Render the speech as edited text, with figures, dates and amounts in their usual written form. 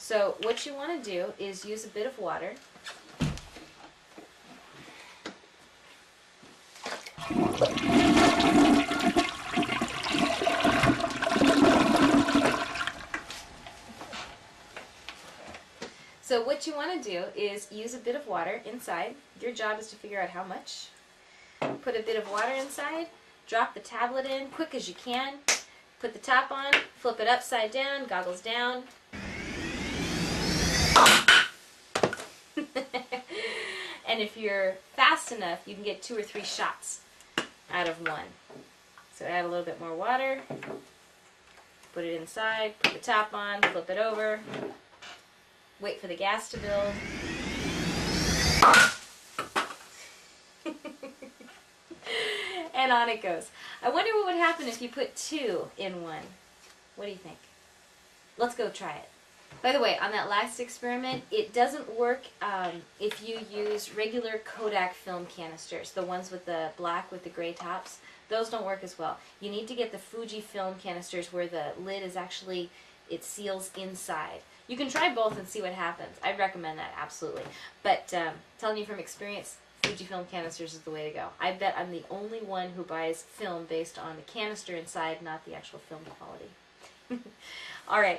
So what you want to do is use a bit of water. So what you want to do is use a bit of water inside. Your job is to figure out how much. Put a bit of water inside, drop the tablet in quick as you can, put the top on, flip it upside down, goggles down. And if you're fast enough, you can get 2 or 3 shots out of one. So add a little bit more water, put it inside, put the top on, flip it over, wait for the gas to build. And on it goes. I wonder what would happen if you put 2 in one. What do you think? Let's go try it. By the way, on that last experiment, it doesn't work if you use regular Kodak film canisters, the ones with the black with the gray tops. Those don't work as well. You need to get the Fuji film canisters where the lid is actually, it seals inside. You can try both and see what happens. I'd recommend that, absolutely. But telling you from experience, Fujifilm canisters is the way to go. I bet I'm the only one who buys film based on the canister inside, not the actual film quality. All right.